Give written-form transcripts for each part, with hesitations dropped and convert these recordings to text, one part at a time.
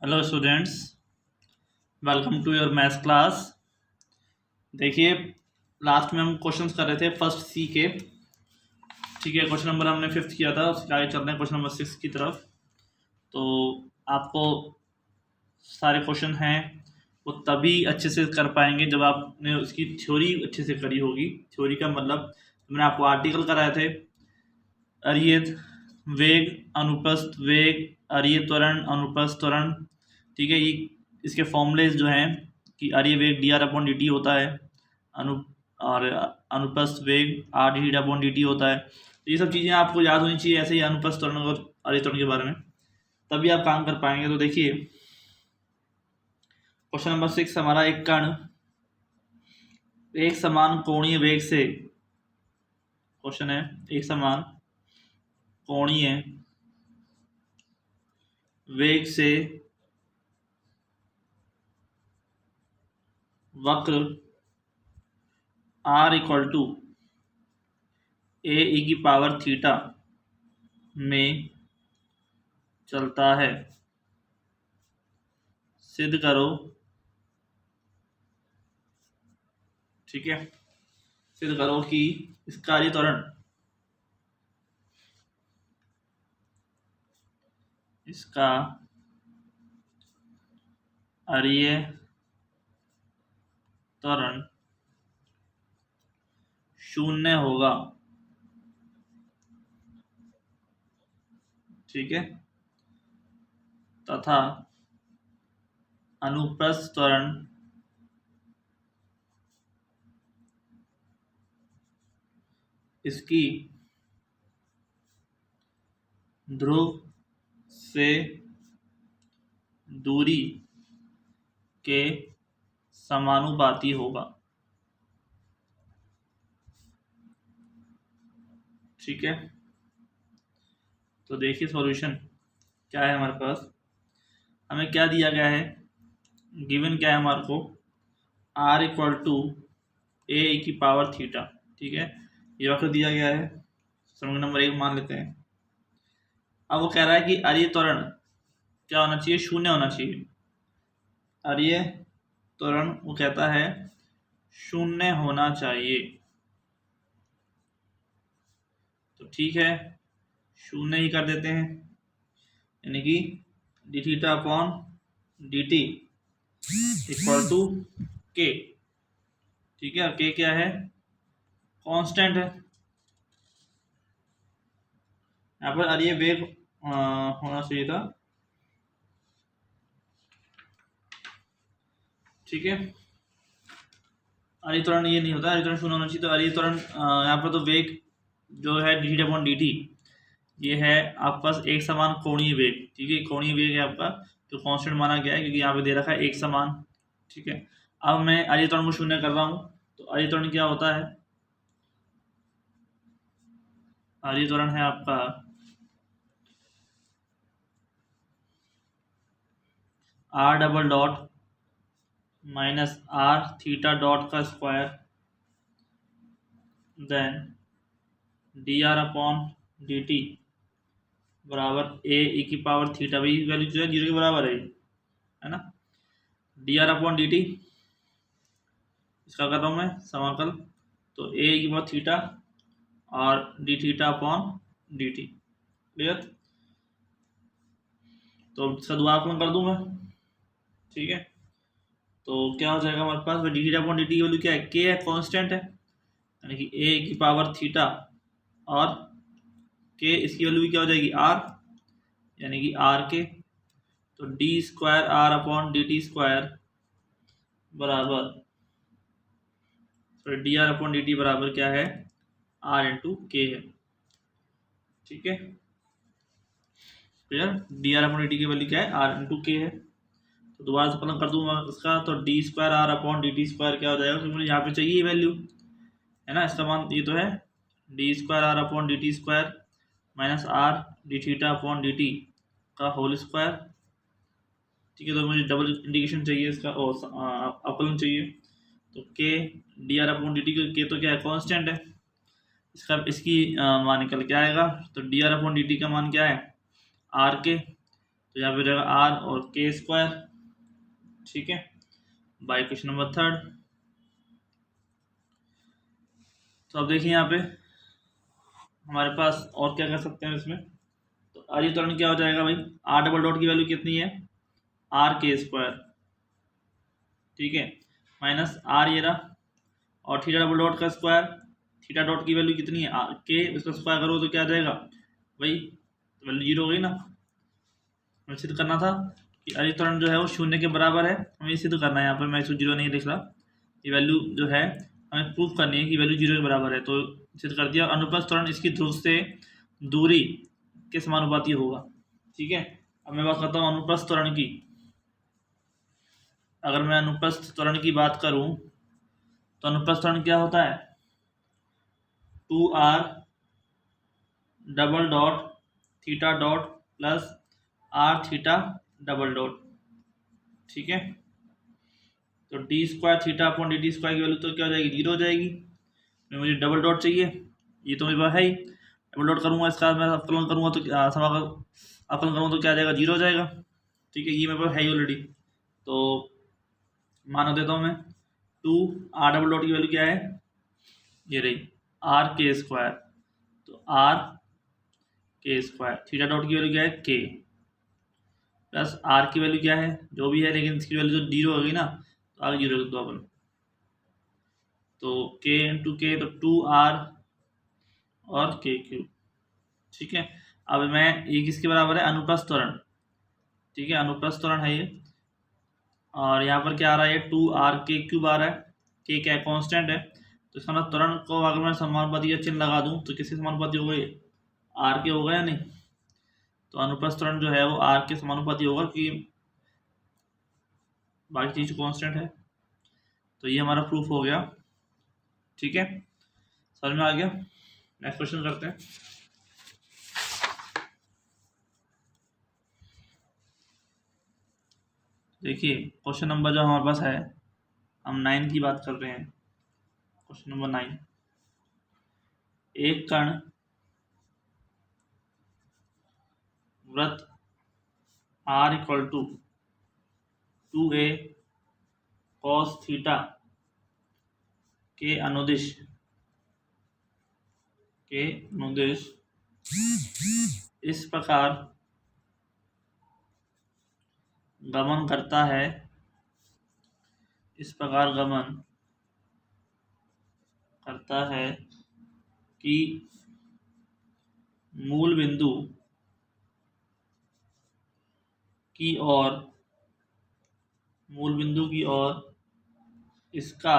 Hello students, welcome to your maths class. देखिए, last में हम क्वेश्चंस कर रहे थे फर्स्ट सी के। ठीक है, क्वेश्चन नंबर हमने फिफ्थ किया था, उसके आगे चल रहे हैं क्वेश्चन नंबर सिक्स की तरफ। तो आपको सारे क्वेश्चन हैं वो तभी अच्छे से कर पाएंगे जब आपने उसकी थ्योरी अच्छे से करी होगी। थ्योरी का मतलब मैंने आपको आर्टिकल कराए थे, अरियत वेग, अनुप्रस्थ वेग, अरिय त्वरण, अनुप्रस्थ त्वरण। ठीक है, ये इसके फॉर्मूलेज जो हैं कि अरिय वेग D R upon D T होता है, अनु और अनुप्रस्थ वेग R D upon D T होता है। तो ये सब चीज़ें आपको याद होनी चाहिए, ऐसे ही अनुप्रस्थ त्वरण और अरिय त्वरण के बारे में, तभी आप काम कर पाएंगे। तो देखिए, क्वेश्चन नंबर सिक्स हमारा, एक कण एक समान कोणीय वेग से, क्वेश्चन है एक समान कोणीय वेग से वक्र r इक्वल टू ए ई की पावर थीटा में चलता है, सिद्ध करो। ठीक है, सिद्ध करो कि इसका अरिय त्वरण इसका अरिय त्वरण शून्य होगा। ठीक है, तथा अनुप्रस्थ त्वरण इसकी ध्रुव से दूरी के समानुपाती होगा। ठीक है, तो देखिए सॉल्यूशन क्या है हमारे पास। हमें क्या दिया गया है, गिवन क्या है हमारे को, r इक्वल टू ए की पावर थीटा। ठीक है, ये वक्र दिया गया है, समीकरण नंबर एक मान लेते हैं। अब वो कह रहा है कि अरिय त्वरण क्या होना चाहिए, शून्य होना चाहिए। अरिय त्वरण वो कहता है शून्य होना चाहिए। तो ठीक है, शून्य ही कर देते हैं, यानी कि d theta upon D t equal to k. ठीक है, के क्या है, कांस्टेंट है। यहाँ पर अरिय वेग होना चाहिए था। ठीक है, अरिय त्वरण ये नहीं होता, अरिय त्वरण शून्य होना चाहिए। तो अरिय त्वरण यहाँ पर तो वेग जो है D theta upon D T, ये है आपके पास एक समान कोणीय वेग। ठीक है, कोणीय वेग है आपका, जो कांस्टेंट माना गया है क्योंकि यहाँ पे दे रखा है एक समान। ठीक है, अब मैं अरिय त्वरण को शून्य कर रहा हूँ, तो अरिय त्वरण क्या होता है, अरिय त्वरण है आपका R double dot minus are theta dot का square then D R upon D T बराबर ए ई की पावर थीटा। भाई वैल्यू जो है जीरो के बराबर है ना। D R upon D T इसका कर रहा हूँ मैं समाकल, तो ए ई की पावर थीटा और D theta upon D T. Clear, तो इसका दुआपन कर दूँ मैं। ठीक है, तो क्या हो जाएगा हमारे पास, D theta upon D T की वैल्यू क्या है, के है, कांस्टेंट है, यानी कि ए की पावर थीटा और के, इसकी वैल्यू भी क्या हो जाएगी, आर, यानी कि आर के। तो D square are upon D T square बराबर, D R upon D T बराबर क्या है, आर इंटू के है। ठीक है, clear, D R upon D T की वैल्यू क्या है, आर इंटू के है। तो दोबारा से फलन कर दूंगा इसका, तो D square are upon D T square क्या हो जाएगा, क्योंकि मुझे यहाँ पे चाहिए वैल्यू, है ना। इसका मान ये तो है d square are upon D T square minus r d theta upon D T का होल स्क्वायर। ठीक है, तो मुझे डबल इंडिकेशन चाहिए इसका, और अवकलन चाहिए। तो के D R upon D T, के तो क्या है, कांस्टेंट है, इसका इसकी मान निकल के आएगा। तो D R upon D T का मान क्या है, आर के, तो तो यहाँ पे रहेगा आर और के स्क्वायर, ठीक है, बाई क्वेश्चन नंबर 3। तो अब देखिए यहाँ पे हमारे पास और क्या कर सकते हैं इसमें। तो आर्य त्वरण क्या हो जाएगा भाई, आर डबल डॉट की वैल्यू कितनी है, आर के स्क्वायर, ठीक है, माइनस आर ये रहा, और थीटा डबल डॉट का स्क्वायर, थीटा डॉट की वैल्यू कितनी है के, उसका स्क्वायर करो तो क्या आ जाएगा भाई, वैल्यू जीरो हो गई ना। हमें सिद्ध करना था कि आर्य त्वरण जो है वो शून्य के बराबर है, हमें सिद्ध करना है। यहाँ पर मैं इसको जीरो नहीं लिख रहा, ये वैल्यू जो है हमें प्रूफ करनी है कि वैल्यू जीरो के बराबर है, तो सिद्ध कर दिया। अनुप्रस्थ त्वरण इसकी ध्रुव से दूरी के समानुपाती होगा, ठीक है। अब मैं बात करता हूँ अनुप्रस्थ त्वरण की। अगर मैं अनुप्रस्थ त्वरण की बात करूं तो अनुप्रस्थ त्वरण क्या होता है, 2r double dot theta dot plus r theta double dot, ठीक है। तो D square theta upon D T square की वैल्यू तो क्या हो जाएगी, जीरो हो जाएगी। मुझे डबल डॉट चाहिए, ये तो मेरे पास है ही, डबल डॉट करूँगा इसका मैं अवकलन करूँगा तो समाकलन अवकलन करूँगा तो क्या आ जाएगा, जीरो हो जाएगा, ठीक है। ये मेरे पास है ही ऑलरेडी, तो मान देता हूँ मैं 2r डबल डॉट की वैल्यू क्या है, ये रही आर के स्क्वायर, तो आर के स्क्वायर, थीटा डॉट की वैल्यू क्या है के, प्लस आर की वैल्यू क्या है जो भी है, लेकिन इसकी वैल्यू तो जीरो हो गई ना, तो आगे जीरो लिख दो अपन, तो के इंटू के, तो 2r और के क्यूब, ठीक है। अब मैं ये किसके बराबर है, अनुप्रस्थ त्वरण, ठीक है, अनुप्रस्थ त्वरण है ये। और यहाँ पर क्या आ रहा है, 2r के क्यूब आ रहा है, के क्या है कांस्टेंट है, तो इसका मतलब त्वरण को अगर मैं समानुपाती का चिन्ह लगा दूं तो किसके समानुपाती हो गए, आर के होगा या नहीं। तो अनुप्रस्थ त्वरण जो है वो आर के समानुपाती होगा कि बाकी चीज कांस्टेंट है। तो ये हमारा प्रूफ हो गया, ठीक है, समझ में आ गया। नेक्स्ट क्वेश्चन करते हैं। देखिए क्वेश्चन नंबर जो हमारे पास है, हम 9 की बात कर रहे हैं। क्वेश्चन नंबर 9, एक कण वृत्त r equal to 2a cos theta के अनुदिश इस प्रकार गमन करता है, इस प्रकार गमन करता है कि मूल बिंदु की ओर इसका,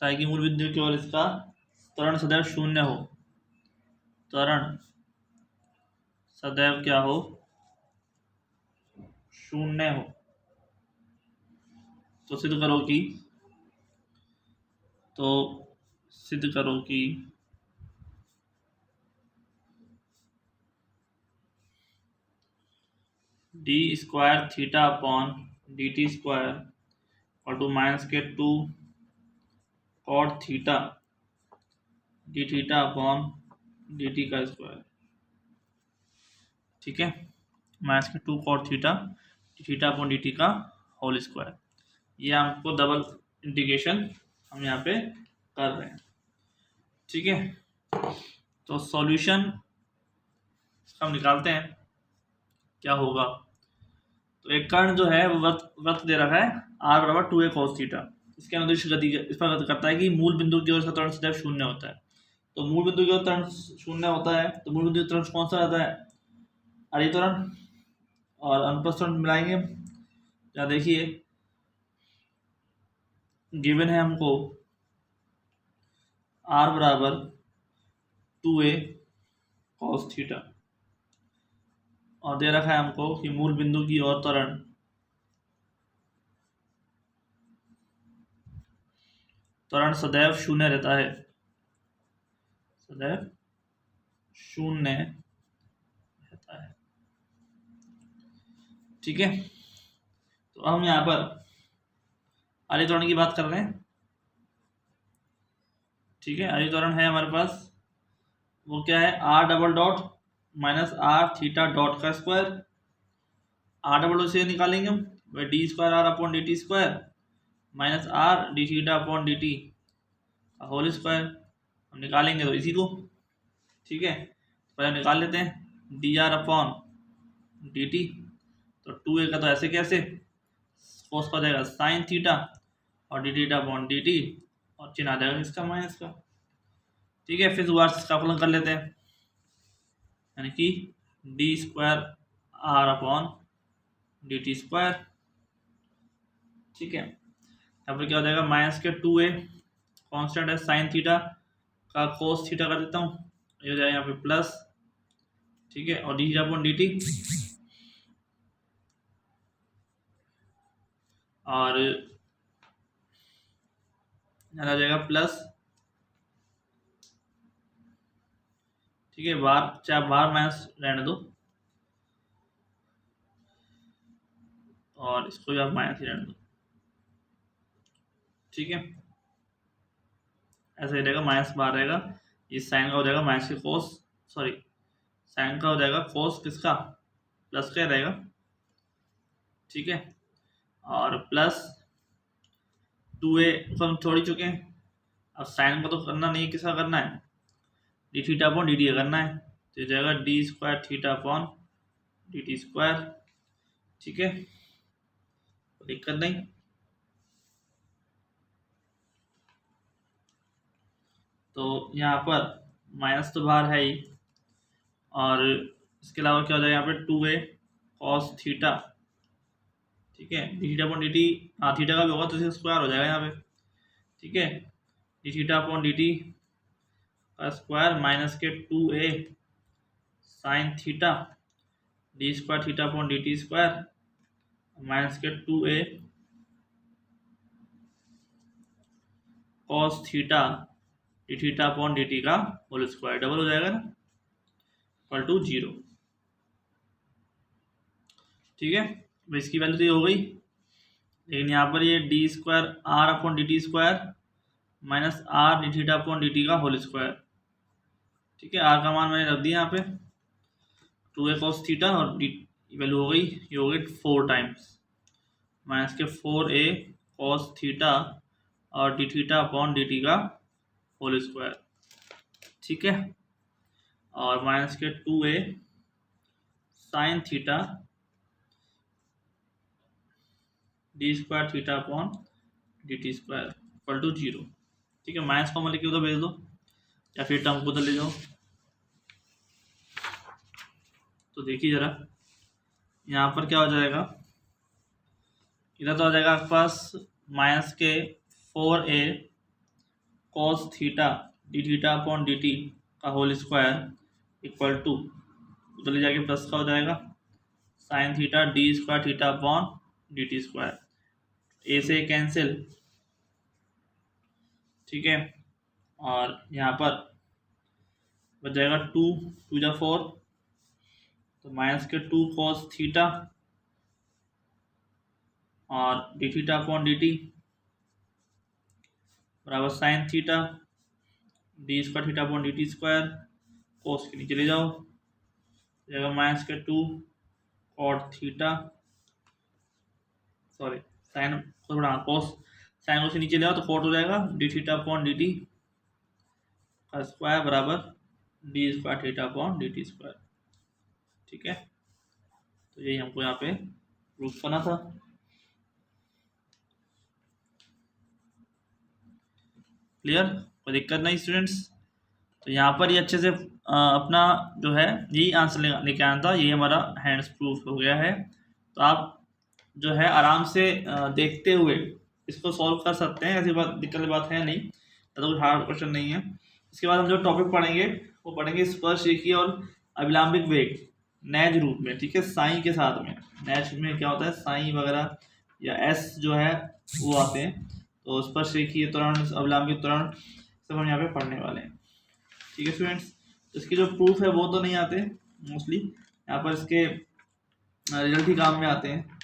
ताकि मूल बिंदु की ओर इसका त्वरण सदैव शून्य हो, त्वरण सदैव क्या हो, शून्य हो। तो सिद्ध करो कि d square theta upon D T square और टू माइनस के 2 cot theta D theta upon D T का स्क्वायर, ठीक है, माइनस के 2 cot theta D theta upon D T का होल स्क्वायर। ये हमको डबल इंटीग्रेशन हम यहाँ पे कर रहे हैं, ठीक है। तो सॉल्यूशन हम निकालते हैं क्या होगा। तो एक कर्ण जो है वो वृत्त दे रखा है r बराबर 2a cos थीटा, इसके अनुदिश गति इस पर गति करता है कि मूल बिंदु की ओर इसका त्वरण सदैव शून्य होता है। तो मूल बिंदु की ओर त्वरण शून्य होता है, तो मूल बिंदु की त्वरण कौन सा रहता है, आर्य त्वरण और अनुप्रस्थ त्वरण मिलाएंगे। क्या देखिए गिवन है हमको r बराबर 2a cos थीटा, और दे रखा है हमको कि मूल बिंदु की ओर त्वरण सदैव शून्य रहता है, सदैव शून्य रहता है, ठीक है। तो हम यहाँ पर आर्य त्वरण की बात कर रहे हैं, ठीक है। आर्य त्वरण है हमारे पास, वो क्या है, r double dot minus are theta dot का स्क्वायर, आर डबल से निकालेंगे हम, वही d square are upon D T square minus r d theta upon D t whole square. हम निकालेंगे तो इसी को, ठीक है, पहले निकाल लेते हैं D R upon D T. तो 2a का तो ऐसे कैसे, कोस का हो जाएगा साइन थीटा और D theta upon D T और चिन्ह आ जाएगा इसका माइनस का, ठीक है। फिर दोबारा इसका फलन कर लेते हैं, यानी कि d square are upon D T square, ठीक है। यहाँ पर क्या हो जाएगा माइनस के 2a कॉन्स्टेंट है साइन थीटा का कोस थीटा कर देता हूँ, ये हो जाएगा यहाँ पे प्लस, ठीक है, और D theta upon D T और यहाँ आ जाएगा प्लस, ठीक है, बार चाहे बार माइनस रहने दो और इसको भी आप माइनस ही रहने दो, ठीक है, ऐसा ही रहेगा, माइनस बार रहेगा, इस साइन का हो जाएगा माइनस के कोस, सॉरी साइन का हो जाएगा कोस किसका प्लस का रहेगा, ठीक है, और प्लस 2a को हम छोड़ ही चुके हैं, अब साइन को तो करना नहीं है, किसका करना है D theta upon D T करना है, तो ये जाएगा D square theta upon D T square, ठीक है, कोई दिक्कत नहीं। तो यहाँ पर माइनस तो बाहर है ही, और इसके अलावा क्या हो जाएगा यहाँ पे 2a कॉस थीटा, ठीक है, D theta upon D T, हाँ थीटा का भी होगा तो इसका स्क्वायर हो जाएगा यहाँ पे, ठीक है, D theta upon D T का स्क्वायर माइनस के 2a sine theta D square theta upon D T square minus के 2a cos theta D theta upon D T का होल स्क्वायर, डबल हो जाएगा ना, इक्वल टू 0, ठीक है। तो इसकी वैल्यू तो ये हो गई, लेकिन यहाँ पर ये d square are upon D T square minus r d theta upon D T का होल स्क्वायर, ठीक है, आर का मान मैंने रख दिया यहाँ पे 2a कॉस थीटा और डी वैल्यू हो गई, ये हो गई 4 टाइम्स माइनस के 4a कॉस थीटा और D theta upon D T का होल स्क्वायर, ठीक है, और माइनस के 2a sine theta D square theta upon D T square equal to 0, ठीक है। माइनस कॉमन लेके उधर भेज दो या फिर टर्म को उधर ले जाओ। तो देखिए जरा यहाँ पर क्या हो जाएगा, इधर तो हो जाएगा आपके पास माइनस के 4a cos theta D theta upon D T का होल स्क्वायर इक्वल टू, उधर ले जाके प्लस का हो जाएगा sine theta D square theta upon D T square, A से कैंसिल, ठीक है, और यहाँ पर बच जाएगा 2 2 जा 4, तो माइनस के 2 कॉस थीटा और D theta upon D T बराबर sine theta D square theta upon D T square, cos के नीचे ले जाओ, जाएगा माइनस के 2 कॉट थीटा, सॉरी साइन को थोड़ा कोस, साइन को से नीचे ले आओ तो कॉट हो जाएगा D theta upon D T का स्क्वायर बराबर D square theta upon D T square, ठीक है। तो यही हमको यहाँ पे प्रूफ करना था, क्लियर, कोई दिक्कत नहीं स्टूडेंट्स। तो यहाँ पर ये अच्छे से अपना जो है यही आंसर लेके आना था, यही हमारा हैंड्स प्रूफ हो गया है। तो आप जो है आराम से देखते हुए इसको सॉल्व कर सकते हैं, ऐसी बात दिक्कत की बात है नहीं, तो कुछ हार्ड क्वेश्चन नहीं है। इसके बाद हम जो टॉपिक पढ़ेंगे वो पढ़ेंगे स्पर्शरेखीय और अभिलंबिक वेग नैज रूप में, ठीक है, साई के साथ में। नैज में क्या होता है, साई वगैरह या एस जो है वो आते हैं, तो स्पर्शरेखीय त्वरण अभिलंबिक त्वरण सब हम यहाँ पे पढ़ने वाले हैं, ठीक है स्टूडेंट्स। इसके जो प्रूफ है वो तो नहीं आते मोस्टली, यहाँ पर इसके रिजल्ट ही काम में आते हैं,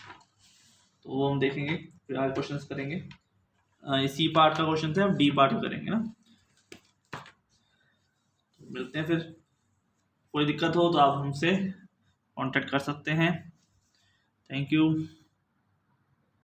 तो वो हम देखेंगे, फिर आगे क्वेश्चंस करेंगे। सी पार्ट का क्वेश्चन थे, हम डी पार्ट करेंगे ना। तो मिलते हैं फिर। कोई दिक्कत हो तो आप हमसे कांटेक्ट कर सकते हैं। Thank you.